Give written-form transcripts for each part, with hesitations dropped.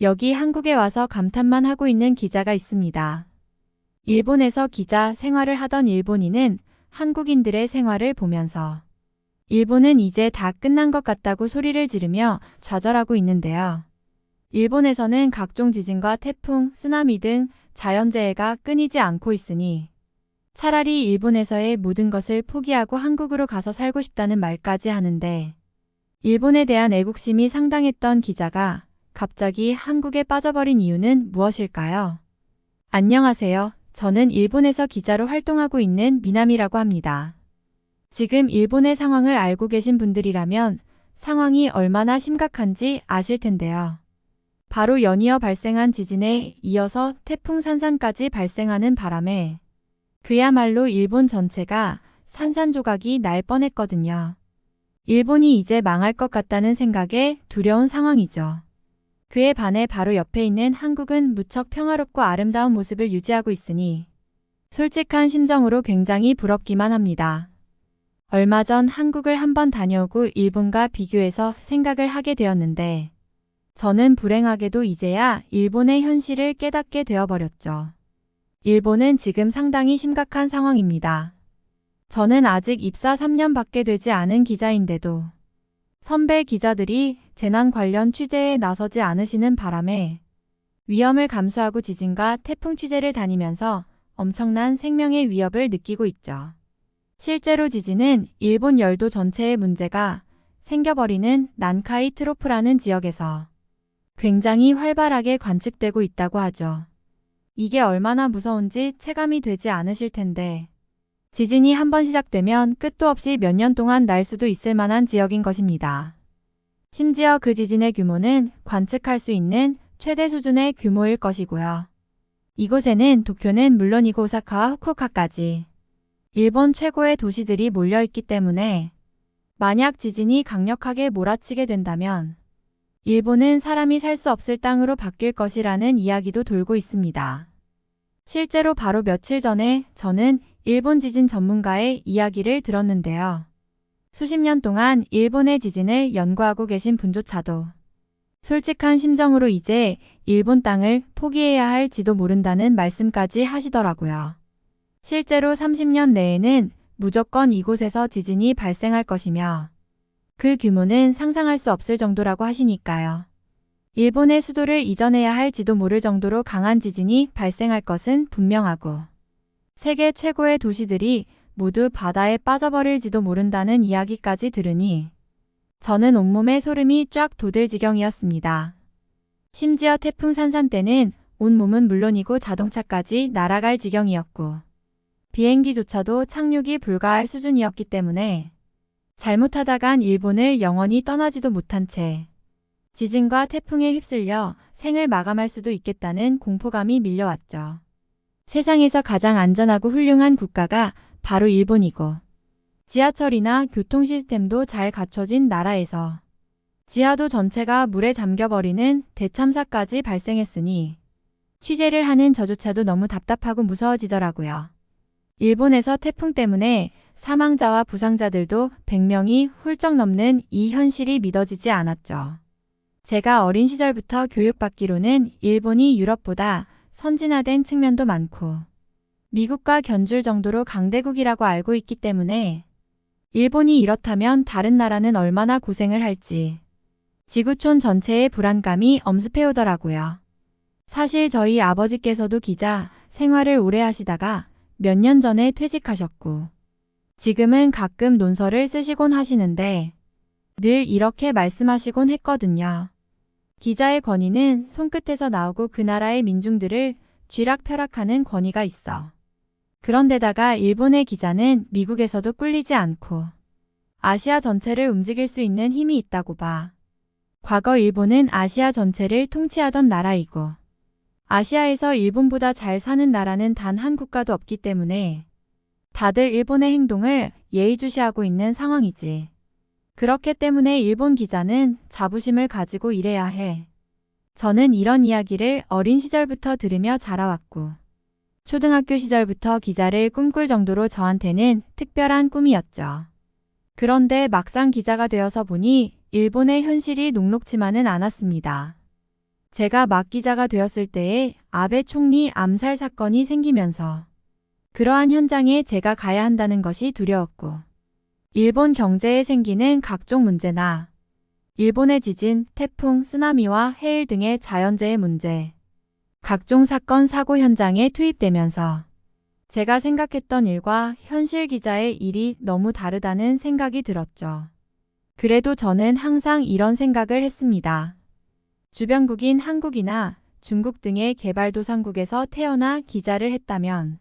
여기 한국에 와서 감탄만 하고 있는 기자가 있습니다. 일본에서 기자 생활을 하던 일본인은 한국인들의 생활을 보면서 일본은 이제 다 끝난 것 같다고 소리를 지르며 좌절하고 있는데요. 일본에서는 각종 지진과 태풍, 쓰나미 등 자연재해가 끊이지 않고 있으니 차라리 일본에서의 모든 것을 포기하고 한국으로 가서 살고 싶다는 말까지 하는데 일본에 대한 애국심이 상당했던 기자가 갑자기 한국에 빠져버린 이유는 무엇일까요? 안녕하세요. 저는 일본에서 기자로 활동하고 있는 미나미라고 합니다. 지금 일본의 상황을 알고 계신 분들이라면 상황이 얼마나 심각한지 아실 텐데요. 바로 연이어 발생한 지진에 이어서 태풍 산산까지 발생하는 바람에 그야말로 일본 전체가 산산조각이 날 뻔했거든요. 일본이 이제 망할 것 같다는 생각에 두려운 상황이죠. 그에 반해 바로 옆에 있는 한국은 무척 평화롭고 아름다운 모습을 유지하고 있으니 솔직한 심정으로 굉장히 부럽기만 합니다. 얼마 전 한국을 한번 다녀오고 일본과 비교해서 생각을 하게 되었는데 저는 불행하게도 이제야 일본의 현실을 깨닫게 되어버렸죠. 일본은 지금 상당히 심각한 상황입니다. 저는 아직 입사 3년밖에 되지 않은 기자인데도 선배 기자들이 재난 관련 취재에 나서지 않으시는 바람에 위험을 감수하고 지진과 태풍 취재를 다니면서 엄청난 생명의 위협을 느끼고 있죠. 실제로 지진은 일본 열도 전체의 문제가 생겨버리는 난카이 트로프라는 지역에서 굉장히 활발하게 관측되고 있다고 하죠. 이게 얼마나 무서운지 체감이 되지 않으실 텐데 지진이 한번 시작되면 끝도 없이 몇 년 동안 날 수도 있을 만한 지역인 것입니다. 심지어 그 지진의 규모는 관측할 수 있는 최대 수준의 규모일 것이고요. 이곳에는 도쿄는 물론이고 오사카와 후쿠오카까지 일본 최고의 도시들이 몰려있기 때문에 만약 지진이 강력하게 몰아치게 된다면 일본은 사람이 살 수 없을 땅으로 바뀔 것이라는 이야기도 돌고 있습니다. 실제로 바로 며칠 전에 저는 일본 지진 전문가의 이야기를 들었는데요. 수십 년 동안 일본의 지진을 연구하고 계신 분조차도 솔직한 심정으로 이제 일본 땅을 포기해야 할지도 모른다는 말씀까지 하시더라고요. 실제로 30년 내에는 무조건 이곳에서 지진이 발생할 것이며 그 규모는 상상할 수 없을 정도라고 하시니까요. 일본의 수도를 이전해야 할지도 모를 정도로 강한 지진이 발생할 것은 분명하고 세계 최고의 도시들이 모두 바다에 빠져버릴지도 모른다는 이야기까지 들으니 저는 온몸에 소름이 쫙 돋을 지경이었습니다. 심지어 태풍 산산 때는 온몸은 물론이고 자동차까지 날아갈 지경이었고 비행기조차도 착륙이 불가할 수준이었기 때문에 잘못하다간 일본을 영원히 떠나지도 못한 채 지진과 태풍에 휩쓸려 생을 마감할 수도 있겠다는 공포감이 밀려왔죠. 세상에서 가장 안전하고 훌륭한 국가가 바로 일본이고 지하철이나 교통 시스템도 잘 갖춰진 나라에서 지하도 전체가 물에 잠겨버리는 대참사까지 발생했으니 취재를 하는 저조차도 너무 답답하고 무서워지더라고요. 일본에서 태풍 때문에 사망자와 부상자들도 100명이 훌쩍 넘는 이 현실이 믿어지지 않았죠. 제가 어린 시절부터 교육받기로는 일본이 유럽보다 선진화된 측면도 많고 미국과 견줄 정도로 강대국이라고 알고 있기 때문에 일본이 이렇다면 다른 나라는 얼마나 고생을 할지 지구촌 전체의 불안감이 엄습해오더라고요. 사실 저희 아버지께서도 기자 생활을 오래 하시다가 몇 년 전에 퇴직하셨고 지금은 가끔 논설을 쓰시곤 하시는데 늘 이렇게 말씀하시곤 했거든요. 기자의 권위는 손끝에서 나오고 그 나라의 민중들을 쥐락펴락하는 권위가 있어. 그런데다가 일본의 기자는 미국에서도 꿀리지 않고 아시아 전체를 움직일 수 있는 힘이 있다고 봐. 과거 일본은 아시아 전체를 통치하던 나라이고 아시아에서 일본보다 잘 사는 나라는 단 한 국가도 없기 때문에 다들 일본의 행동을 예의주시하고 있는 상황이지. 그렇기 때문에 일본 기자는 자부심을 가지고 일해야 해. 저는 이런 이야기를 어린 시절부터 들으며 자라왔고 초등학교 시절부터 기자를 꿈꿀 정도로 저한테는 특별한 꿈이었죠. 그런데 막상 기자가 되어서 보니 일본의 현실이 녹록지만은 않았습니다. 제가 막 기자가 되었을 때에 아베 총리 암살 사건이 생기면서 그러한 현장에 제가 가야 한다는 것이 두려웠고, 일본 경제에 생기는 각종 문제나 일본의 지진, 태풍, 쓰나미와 해일 등의 자연재해 문제, 각종 사건, 사고 현장에 투입되면서 제가 생각했던 일과 현실 기자의 일이 너무 다르다는 생각이 들었죠. 그래도 저는 항상 이런 생각을 했습니다. 주변국인 한국이나 중국 등의 개발도상국에서 태어나 기자를 했다면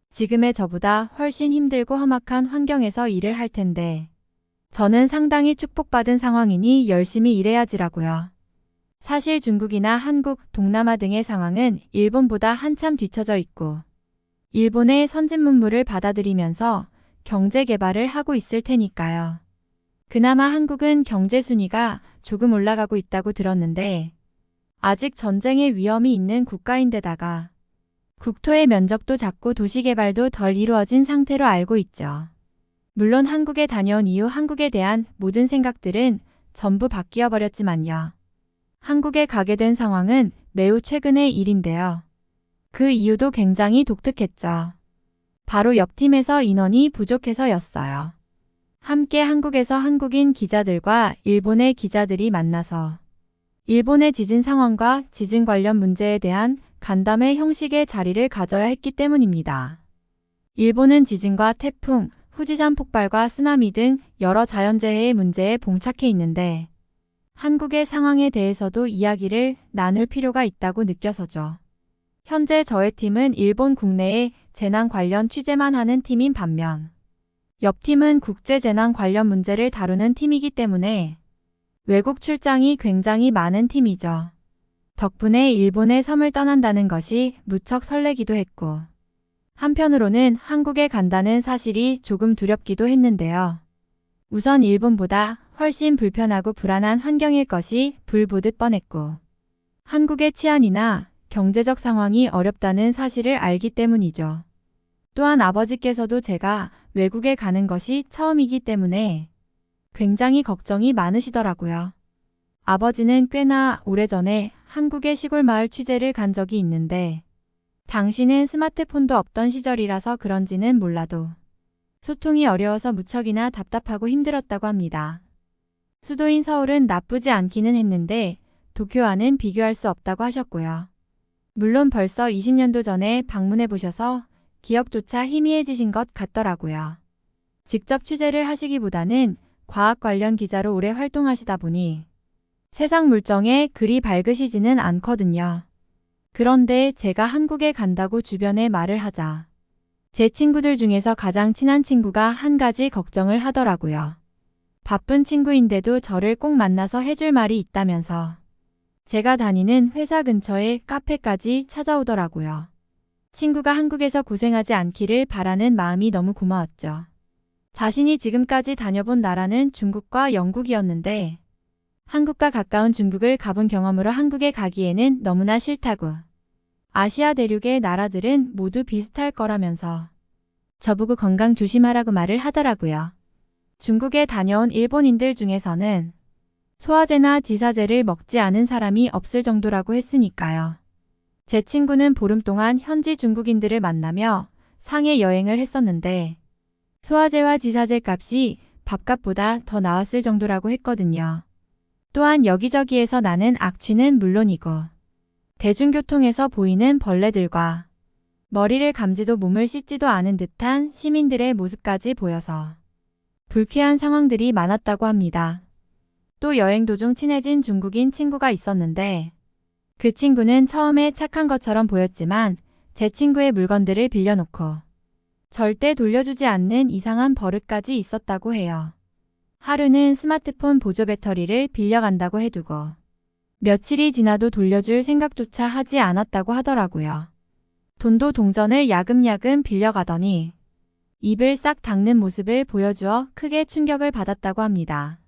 지금의 저보다 훨씬 힘들고 험악한 환경에서 일을 할 텐데 저는 상당히 축복받은 상황이니 열심히 일해야지라고요. 사실 중국이나 한국, 동남아 등의 상황은 일본보다 한참 뒤처져 있고 일본의 선진 문물을 받아들이면서 경제 개발을 하고 있을 테니까요. 그나마 한국은 경제 순위가 조금 올라가고 있다고 들었는데 아직 전쟁의 위험이 있는 국가인데다가 국토의 면적도 작고 도시 개발도 덜 이루어진 상태로 알고 있죠. 물론 한국에 다녀온 이후 한국에 대한 모든 생각들은 전부 바뀌어 버렸지만요. 한국에 가게 된 상황은 매우 최근의 일인데요. 그 이유도 굉장히 독특했죠. 바로 옆 팀에서 인원이 부족해서였어요. 함께 한국에서 한국인 기자들과 일본의 기자들이 만나서 일본의 지진 상황과 지진 관련 문제에 대한 간담회 형식의 자리를 가져야 했기 때문입니다. 일본은 지진과 태풍, 후지산 폭발과 쓰나미 등 여러 자연재해의 문제에 봉착해 있는데 한국의 상황에 대해서도 이야기를 나눌 필요가 있다고 느껴서죠. 현재 저의 팀은 일본 국내의 재난 관련 취재만 하는 팀인 반면 옆 팀은 국제 재난 관련 문제를 다루는 팀이기 때문에 외국 출장이 굉장히 많은 팀이죠. 덕분에 일본의 섬을 떠난다는 것이 무척 설레기도 했고 한편으로는 한국에 간다는 사실이 조금 두렵기도 했는데요. 우선 일본보다 훨씬 불편하고 불안한 환경일 것이 불보듯 뻔했고 한국의 치안이나 경제적 상황이 어렵다는 사실을 알기 때문이죠. 또한 아버지께서도 제가 외국에 가는 것이 처음이기 때문에 굉장히 걱정이 많으시더라고요. 아버지는 꽤나 오래전에 한국의 시골 마을 취재를 간 적이 있는데 당시는 스마트폰도 없던 시절이라서 그런지는 몰라도 소통이 어려워서 무척이나 답답하고 힘들었다고 합니다. 수도인 서울은 나쁘지 않기는 했는데 도쿄와는 비교할 수 없다고 하셨고요. 물론 벌써 20년도 전에 방문해 보셔서 기억조차 희미해지신 것 같더라고요. 직접 취재를 하시기보다는 과학 관련 기자로 오래 활동하시다 보니 세상 물정에 그리 밝으시지는 않거든요. 그런데 제가 한국에 간다고 주변에 말을 하자 제 친구들 중에서 가장 친한 친구가 한 가지 걱정을 하더라고요. 바쁜 친구인데도 저를 꼭 만나서 해줄 말이 있다면서 제가 다니는 회사 근처에 카페까지 찾아오더라고요. 친구가 한국에서 고생하지 않기를 바라는 마음이 너무 고마웠죠. 자신이 지금까지 다녀본 나라는 중국과 영국이었는데 한국과 가까운 중국을 가본 경험으로 한국에 가기에는 너무나 싫다고. 아시아 대륙의 나라들은 모두 비슷할 거라면서 저보고 건강 조심하라고 말을 하더라고요. 중국에 다녀온 일본인들 중에서는 소화제나 지사제를 먹지 않은 사람이 없을 정도라고 했으니까요. 제 친구는 보름 동안 현지 중국인들을 만나며 상해 여행을 했었는데 소화제와 지사제 값이 밥값보다 더 나왔을 정도라고 했거든요. 또한 여기저기에서 나는 악취는 물론이고 대중교통에서 보이는 벌레들과 머리를 감지도 몸을 씻지도 않은 듯한 시민들의 모습까지 보여서 불쾌한 상황들이 많았다고 합니다. 또 여행 도중 친해진 중국인 친구가 있었는데 그 친구는 처음에 착한 것처럼 보였지만 제 친구의 물건들을 빌려놓고 절대 돌려주지 않는 이상한 버릇까지 있었다고 해요. 하루는 스마트폰 보조 배터리를 빌려간다고 해두고 며칠이 지나도 돌려줄 생각조차 하지 않았다고 하더라고요. 돈도 동전을 야금야금 빌려가더니 입을 싹 닦는 모습을 보여주어 크게 충격을 받았다고 합니다.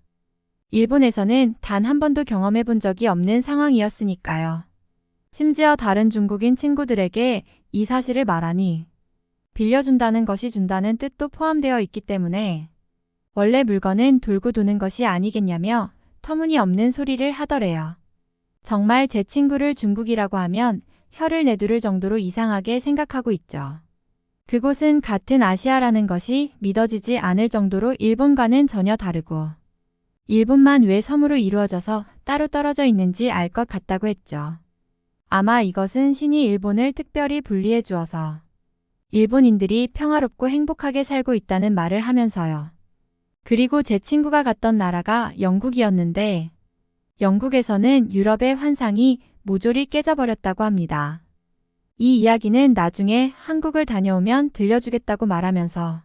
일본에서는 단 한 번도 경험해 본 적이 없는 상황이었으니까요. 심지어 다른 중국인 친구들에게 이 사실을 말하니 빌려준다는 것이 준다는 뜻도 포함되어 있기 때문에 원래 물건은 돌고 도는 것이 아니겠냐며 터무니없는 소리를 하더래요. 정말 제 친구를 중국이라고 하면 혀를 내두를 정도로 이상하게 생각하고 있죠. 그곳은 같은 아시아라는 것이 믿어지지 않을 정도로 일본과는 전혀 다르고 일본만 왜 섬으로 이루어져서 따로 떨어져 있는지 알 것 같다고 했죠. 아마 이것은 신이 일본을 특별히 분리해 주어서 일본인들이 평화롭고 행복하게 살고 있다는 말을 하면서요. 그리고 제 친구가 갔던 나라가 영국이었는데 영국에서는 유럽의 환상이 모조리 깨져버렸다고 합니다. 이 이야기는 나중에 한국을 다녀오면 들려주겠다고 말하면서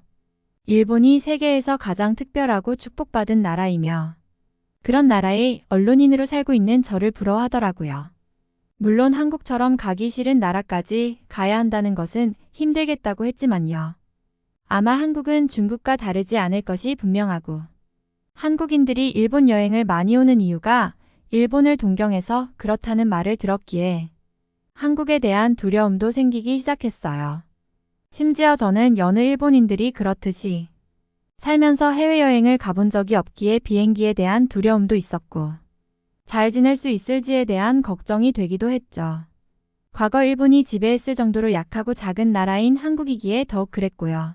일본이 세계에서 가장 특별하고 축복받은 나라이며 그런 나라의 언론인으로 살고 있는 저를 부러워하더라고요. 물론 한국처럼 가기 싫은 나라까지 가야 한다는 것은 힘들겠다고 했지만요. 아마 한국은 중국과 다르지 않을 것이 분명하고 한국인들이 일본 여행을 많이 오는 이유가 일본을 동경해서 그렇다는 말을 들었기에 한국에 대한 두려움도 생기기 시작했어요. 심지어 저는 여느 일본인들이 그렇듯이 살면서 해외여행을 가본 적이 없기에 비행기에 대한 두려움도 있었고 잘 지낼 수 있을지에 대한 걱정이 되기도 했죠. 과거 일본이 지배했을 정도로 약하고 작은 나라인 한국이기에 더욱 그랬고요.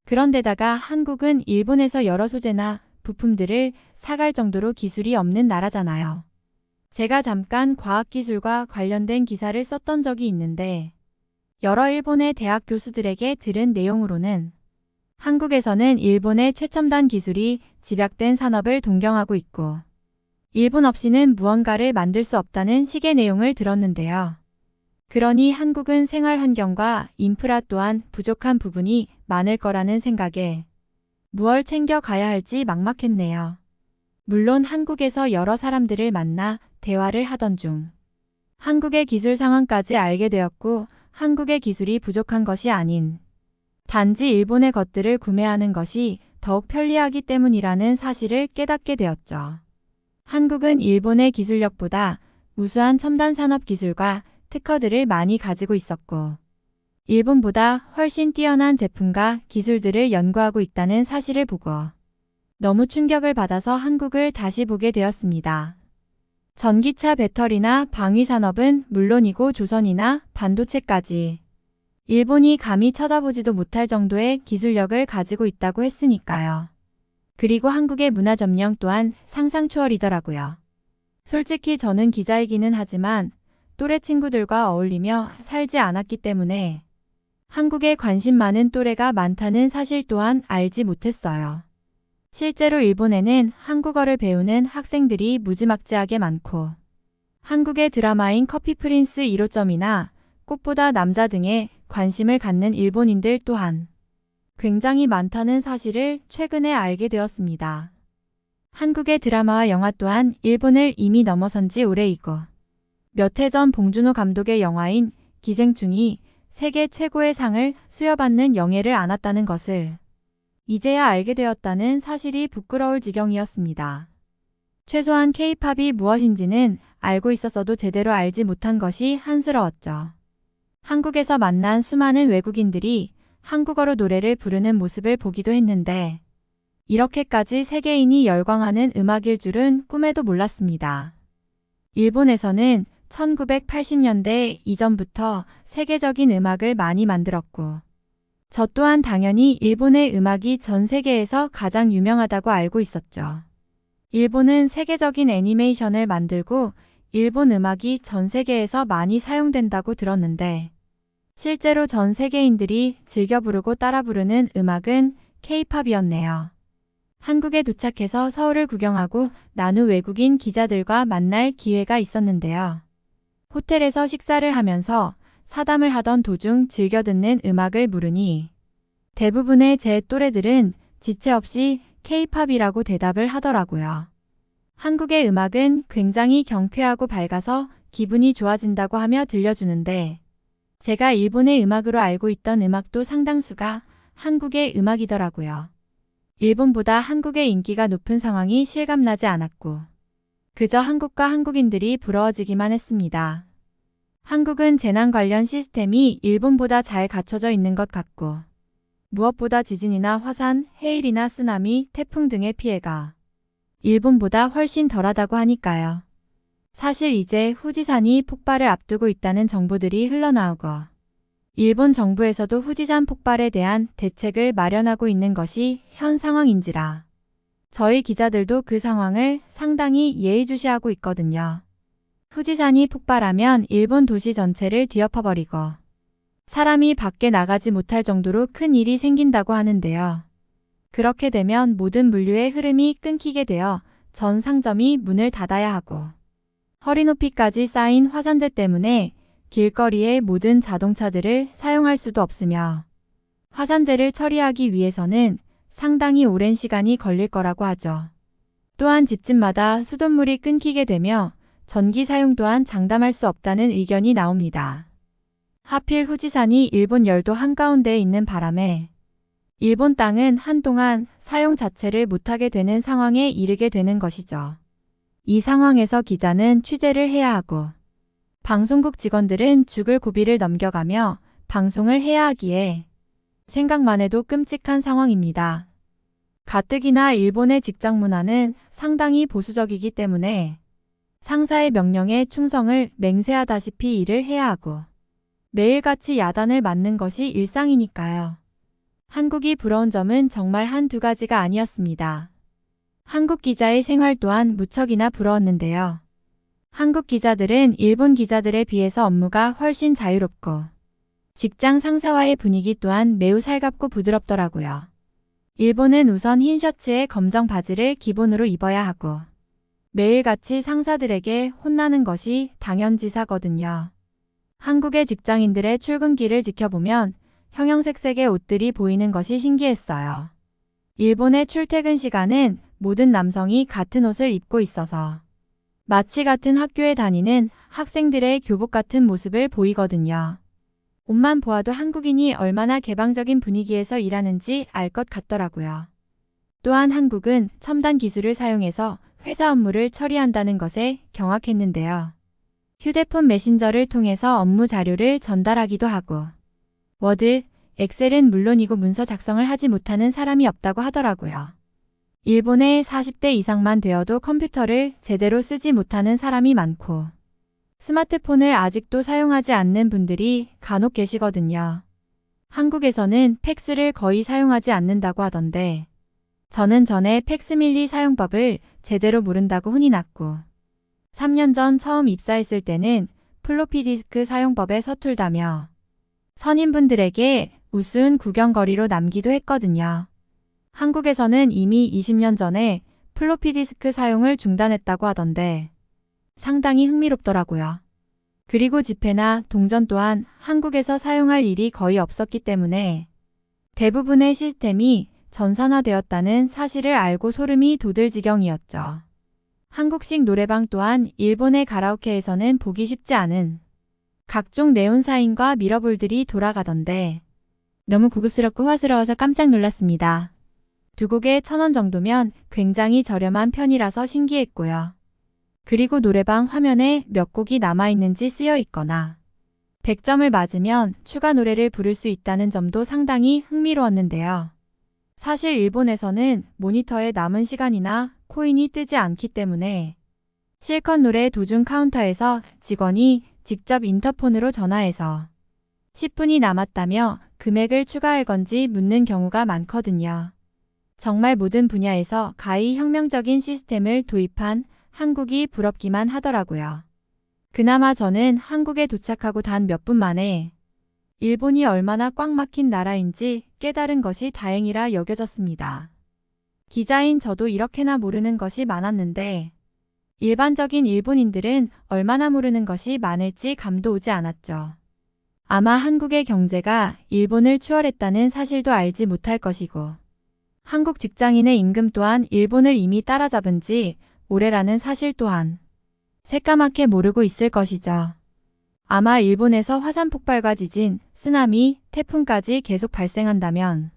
그런데다가 한국은 일본에서 여러 소재나 부품들을 사갈 정도로 기술이 없는 나라잖아요. 제가 잠깐 과학기술과 관련된 기사를 썼던 적이 있는데 여러 일본의 대학 교수들에게 들은 내용으로는 한국에서는 일본의 최첨단 기술이 집약된 산업을 동경하고 있고 일본 없이는 무언가를 만들 수 없다는 식의 내용을 들었는데요. 그러니 한국은 생활 환경과 인프라 또한 부족한 부분이 많을 거라는 생각에 무얼 챙겨 가야 할지 막막했네요. 물론 한국에서 여러 사람들을 만나 대화를 하던 중 한국의 기술 상황까지 알게 되었고 한국의 기술이 부족한 것이 아닌 단지 일본의 것들을 구매하는 것이 더욱 편리하기 때문이라는 사실을 깨닫게 되었죠. 한국은 일본의 기술력보다 우수한 첨단 산업 기술과 특허들을 많이 가지고 있었고 일본보다 훨씬 뛰어난 제품과 기술들을 연구하고 있다는 사실을 보고 너무 충격을 받아서 한국을 다시 보게 되었습니다. 전기차 배터리나 방위 산업은 물론이고 조선이나 반도체까지 일본이 감히 쳐다보지도 못할 정도의 기술력을 가지고 있다고 했으니까요. 그리고 한국의 문화 점령 또한 상상 초월이더라고요. 솔직히 저는 기자이기는 하지만 또래 친구들과 어울리며 살지 않았기 때문에 한국에 관심 많은 또래가 많다는 사실 또한 알지 못했어요. 실제로 일본에는 한국어를 배우는 학생들이 무지막지하게 많고 한국의 드라마인 커피 프린스 1호점이나 꽃보다 남자 등에 관심을 갖는 일본인들 또한 굉장히 많다는 사실을 최근에 알게 되었습니다. 한국의 드라마와 영화 또한 일본을 이미 넘어선 지 오래이고 몇 해 전 봉준호 감독의 영화인 기생충이 세계 최고의 상을 수여받는 영예를 안았다는 것을 이제야 알게 되었다는 사실이 부끄러울 지경이었습니다. 최소한 K-팝이 무엇인지는 알고 있었어도 제대로 알지 못한 것이 한스러웠죠. 한국에서 만난 수많은 외국인들이 한국어로 노래를 부르는 모습을 보기도 했는데 이렇게까지 세계인이 열광하는 음악일 줄은 꿈에도 몰랐습니다. 일본에서는 1980년대 이전부터 세계적인 음악을 많이 만들었고 저 또한 당연히 일본의 음악이 전 세계에서 가장 유명하다고 알고 있었죠. 일본은 세계적인 애니메이션을 만들고 일본 음악이 전 세계에서 많이 사용된다고 들었는데 실제로 전 세계인들이 즐겨 부르고 따라 부르는 음악은 K-팝이었네요. 한국에 도착해서 서울을 구경하고 난 후 외국인 기자들과 만날 기회가 있었는데요. 호텔에서 식사를 하면서 사담을 하던 도중 즐겨 듣는 음악을 물으니 대부분의 제 또래들은 지체 없이 K-팝이라고 대답을 하더라고요. 한국의 음악은 굉장히 경쾌하고 밝아서 기분이 좋아진다고 하며 들려주는데 제가 일본의 음악으로 알고 있던 음악도 상당수가 한국의 음악이더라고요. 일본보다 한국의 인기가 높은 상황이 실감나지 않았고 그저 한국과 한국인들이 부러워지기만 했습니다. 한국은 재난 관련 시스템이 일본보다 잘 갖춰져 있는 것 같고 무엇보다 지진이나 화산, 해일이나 쓰나미, 태풍 등의 피해가 일본보다 훨씬 덜하다고 하니까요. 사실 이제 후지산이 폭발을 앞두고 있다는 정보들이 흘러나오고 일본 정부에서도 후지산 폭발에 대한 대책을 마련하고 있는 것이 현 상황인지라 저희 기자들도 그 상황을 상당히 예의주시하고 있거든요. 후지산이 폭발하면 일본 도시 전체를 뒤엎어버리고 사람이 밖에 나가지 못할 정도로 큰 일이 생긴다고 하는데요. 그렇게 되면 모든 물류의 흐름이 끊기게 되어 전 상점이 문을 닫아야 하고 허리 높이까지 쌓인 화산재 때문에 길거리의 모든 자동차들을 사용할 수도 없으며 화산재를 처리하기 위해서는 상당히 오랜 시간이 걸릴 거라고 하죠. 또한 집집마다 수돗물이 끊기게 되며 전기 사용 또한 장담할 수 없다는 의견이 나옵니다. 하필 후지산이 일본 열도 한가운데에 있는 바람에 일본 땅은 한동안 사용 자체를 못하게 되는 상황에 이르게 되는 것이죠. 이 상황에서 기자는 취재를 해야 하고 방송국 직원들은 죽을 고비를 넘겨가며 방송을 해야 하기에 생각만 해도 끔찍한 상황입니다. 가뜩이나 일본의 직장 문화는 상당히 보수적이기 때문에 상사의 명령에 충성을 맹세하다시피 일을 해야 하고 매일같이 야단을 맞는 것이 일상이니까요. 한국이 부러운 점은 정말 한두 가지가 아니었습니다. 한국 기자의 생활 또한 무척이나 부러웠는데요. 한국 기자들은 일본 기자들에 비해서 업무가 훨씬 자유롭고 직장 상사와의 분위기 또한 매우 살갑고 부드럽더라고요. 일본은 우선 흰 셔츠에 검정 바지를 기본으로 입어야 하고 매일같이 상사들에게 혼나는 것이 당연지사거든요. 한국의 직장인들의 출근길을 지켜보면 형형색색의 옷들이 보이는 것이 신기했어요. 일본의 출퇴근 시간은 모든 남성이 같은 옷을 입고 있어서 마치 같은 학교에 다니는 학생들의 교복 같은 모습을 보이거든요. 옷만 보아도 한국인이 얼마나 개방적인 분위기에서 일하는지 알 것 같더라고요. 또한 한국은 첨단 기술을 사용해서 회사 업무를 처리한다는 것에 경악했는데요. 휴대폰 메신저를 통해서 업무 자료를 전달하기도 하고 워드, 엑셀은 물론이고 문서 작성을 하지 못하는 사람이 없다고 하더라고요. 일본의 40대 이상만 되어도 컴퓨터를 제대로 쓰지 못하는 사람이 많고 스마트폰을 아직도 사용하지 않는 분들이 간혹 계시거든요. 한국에서는 팩스를 거의 사용하지 않는다고 하던데 저는 전에 팩스밀리 사용법을 제대로 모른다고 혼이 났고 3년 전 처음 입사했을 때는 플로피 디스크 사용법에 서툴다며 선임분들에게 우스운 구경거리로 남기도 했거든요. 한국에서는 이미 20년 전에 플로피 디스크 사용을 중단했다고 하던데 상당히 흥미롭더라고요. 그리고 지폐나 동전 또한 한국에서 사용할 일이 거의 없었기 때문에 대부분의 시스템이 전산화되었다는 사실을 알고 소름이 돋을 지경이었죠. 한국식 노래방 또한 일본의 가라오케에서는 보기 쉽지 않은 각종 네온사인과 미러볼들이 돌아가던데 너무 고급스럽고 화스러워서 깜짝 놀랐습니다. 두 곡에 1,000원 정도면 굉장히 저렴한 편이라서 신기했고요. 그리고 노래방 화면에 몇 곡이 남아있는지 쓰여 있거나 100점을 맞으면 추가 노래를 부를 수 있다는 점도 상당히 흥미로웠는데요. 사실 일본에서는 모니터에 남은 시간이나 코인이 뜨지 않기 때문에 실컷 노래 도중 카운터에서 직원이 직접 인터폰으로 전화해서 10분이 남았다며 금액을 추가할 건지 묻는 경우가 많거든요. 정말 모든 분야에서 가히 혁명적인 시스템을 도입한 한국이 부럽기만 하더라고요. 그나마 저는 한국에 도착하고 단 몇 분 만에 일본이 얼마나 꽉 막힌 나라인지 깨달은 것이 다행이라 여겨졌습니다. 기자인 저도 이렇게나 모르는 것이 많았는데 일반적인 일본인들은 얼마나 모르는 것이 많을지 감도 오지 않았죠. 아마 한국의 경제가 일본을 추월했다는 사실도 알지 못할 것이고 한국 직장인의 임금 또한 일본을 이미 따라잡은 지 오래라는 사실 또한 새까맣게 모르고 있을 것이죠. 아마 일본에서 화산 폭발과 지진, 쓰나미, 태풍까지 계속 발생한다면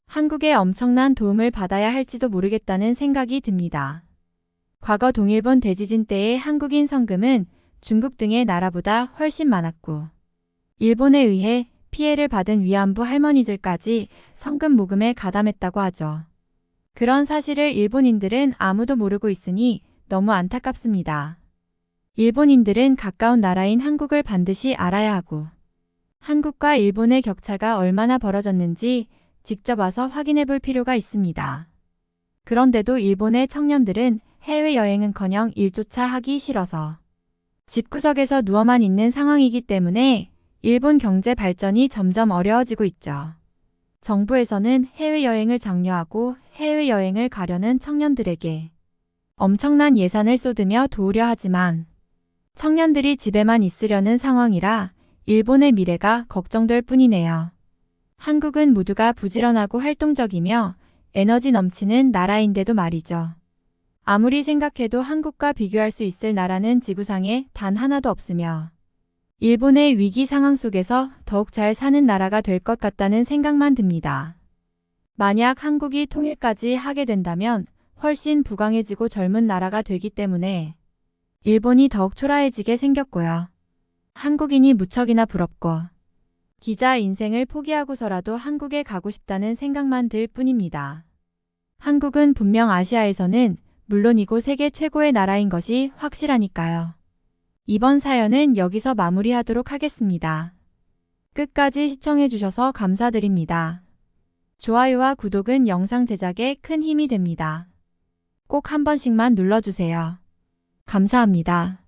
한국에 엄청난 도움을 받아야 할지도 모르겠다는 생각이 듭니다. 과거 동일본 대지진 때의 한국인 성금은 중국 등의 나라보다 훨씬 많았고 일본에 의해 피해를 받은 위안부 할머니들까지 성금 모금에 가담했다고 하죠. 그런 사실을 일본인들은 아무도 모르고 있으니 너무 안타깝습니다. 일본인들은 가까운 나라인 한국을 반드시 알아야 하고 한국과 일본의 격차가 얼마나 벌어졌는지 직접 와서 확인해 볼 필요가 있습니다. 그런데도 일본의 청년들은 해외여행은커녕 일조차 하기 싫어서 집구석에서 누워만 있는 상황이기 때문에 일본 경제 발전이 점점 어려워지고 있죠. 정부에서는 해외여행을 장려하고 해외여행을 가려는 청년들에게 엄청난 예산을 쏟으며 도우려 하지만 청년들이 집에만 있으려는 상황이라 일본의 미래가 걱정될 뿐이네요. 한국은 모두가 부지런하고 활동적이며 에너지 넘치는 나라인데도 말이죠. 아무리 생각해도 한국과 비교할 수 있을 나라는 지구상에 단 하나도 없으며 일본의 위기 상황 속에서 더욱 잘 사는 나라가 될 것 같다는 생각만 듭니다. 만약 한국이 통일까지 하게 된다면 훨씬 부강해지고 젊은 나라가 되기 때문에 일본이 더욱 초라해지게 생겼고요. 한국인이 무척이나 부럽고 기자 인생을 포기하고서라도 한국에 가고 싶다는 생각만 들 뿐입니다. 한국은 분명 아시아에서는 물론이고 세계 최고의 나라인 것이 확실하니까요. 이번 사연은 여기서 마무리하도록 하겠습니다. 끝까지 시청해주셔서 감사드립니다. 좋아요와 구독은 영상 제작에 큰 힘이 됩니다. 꼭 한 번씩만 눌러주세요. 감사합니다.